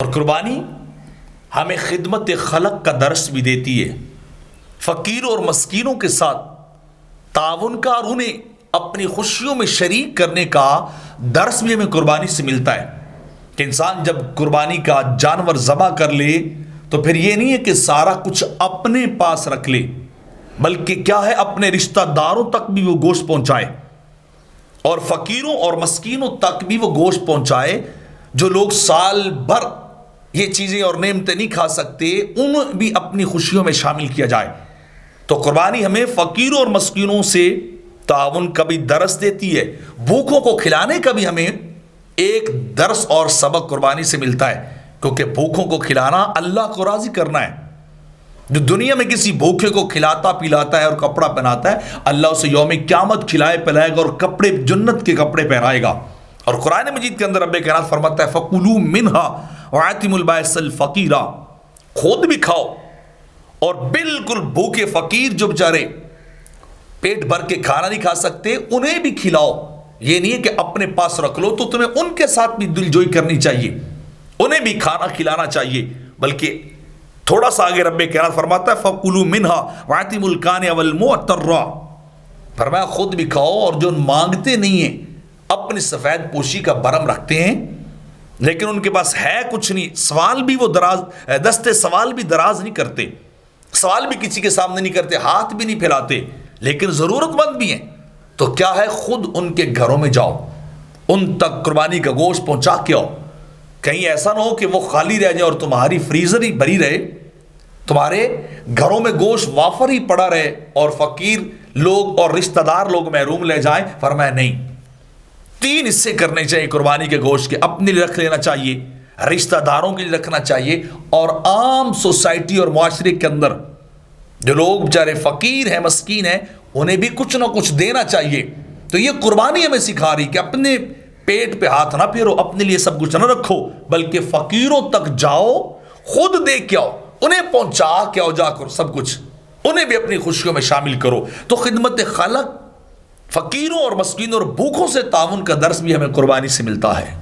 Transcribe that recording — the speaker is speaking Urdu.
اور قربانی ہمیں خدمت خلق کا درس بھی دیتی ہے، فقیروں اور مسکینوں کے ساتھ تعاون کا اور انہیں اپنی خوشیوں میں شریک کرنے کا درس بھی ہمیں قربانی سے ملتا ہے کہ انسان جب قربانی کا جانور ذبح کر لے تو پھر یہ نہیں ہے کہ سارا کچھ اپنے پاس رکھ لے، بلکہ کیا ہے اپنے رشتہ داروں تک بھی وہ گوشت پہنچائے اور فقیروں اور مسکینوں تک بھی وہ گوشت پہنچائے جو لوگ سال بھر یہ چیزیں اور نعمتیں نہیں کھا سکتے، ان بھی اپنی خوشیوں میں شامل کیا جائے۔ تو قربانی ہمیں فقیروں اور مسکینوں سے تعاون کا بھی درس دیتی ہے، بھوکوں کو کھلانے کا بھی ہمیں ایک درس اور سبق قربانی سے ملتا ہے، کیونکہ بھوکوں کو کھلانا اللہ کو راضی کرنا ہے۔ جو دنیا میں کسی بھوکے کو کھلاتا پلاتا ہے اور کپڑا پہناتا ہے، اللہ اسے یوم قیامت کھلائے پلائے گا اور کپڑے جنت کے کپڑے پہنائے گا۔ اور قرآن مجید کے اندر رب کائنات فرماتا ہے فَقُلُوا مِنْهَا وَآتِمُوا الْبَائِسَ الْفَقِيرَ، خود بھی کھاؤ اور بالکل بھوکے فقیر جو بیچارے پیٹ بھر کے کھانا نہیں کھا سکتے انہیں بھی کھلاؤ۔ یہ نہیں ہے کہ اپنے پاس رکھ لو، تو تمہیں ان کے ساتھ بھی دلجوئی کرنی چاہیے، انہیں بھی کھانا کھلانا چاہیے۔ بلکہ تھوڑا سا آگے رب کائنات فرماتا ہے فَقُلُوا مِنْهَا وَآتِمُوا الْقَانِعَ وَالْمُعْتَرَّ، فرمایا خود بھی کھاؤ اور جو مانگتے نہیں ہیں، اپنی سفید پوشی کا برم رکھتے ہیں لیکن ان کے پاس ہے کچھ نہیں، سوال بھی وہ دستے سوال بھی دراز نہیں کرتے، سوال بھی کسی کے سامنے نہیں کرتے، ہاتھ بھی نہیں پھیلاتے، لیکن ضرورت مند بھی ہیں، تو کیا ہے خود ان کے گھروں میں جاؤ، ان تک قربانی کا گوشت پہنچا کے آؤ۔ کہیں ایسا نہ ہو کہ وہ خالی رہ جائے اور تمہاری فریزر ہی بھری رہے، تمہارے گھروں میں گوشت وافر ہی پڑا رہے اور فقیر لوگ اور رشتہ دار لوگ محروم لے جائیں۔ فرمایا نہیں، 3 حصے کرنے چاہیے قربانی کے گوشت کے، اپنے لیے رکھ لینا چاہیے، رشتہ داروں کے لیے رکھنا چاہیے، اور عام سوسائٹی اور معاشرے کے اندر جو لوگ بیچارے فقیر ہیں مسکین ہیں انہیں بھی کچھ نہ کچھ دینا چاہیے۔ تو یہ قربانی ہمیں سکھا رہی کہ اپنے پیٹ پہ ہاتھ نہ پھیرو، اپنے لیے سب کچھ نہ رکھو، بلکہ فقیروں تک جاؤ، خود دے کے آؤ، انہیں پہنچا کے آؤ، جا کر سب کچھ انہیں بھی اپنی خوشیوں میں شامل کرو۔ تو خدمت خلق، فقیروں اور مسکینوں اور بھوکوں سے تعاون کا درس بھی ہمیں قربانی سے ملتا ہے۔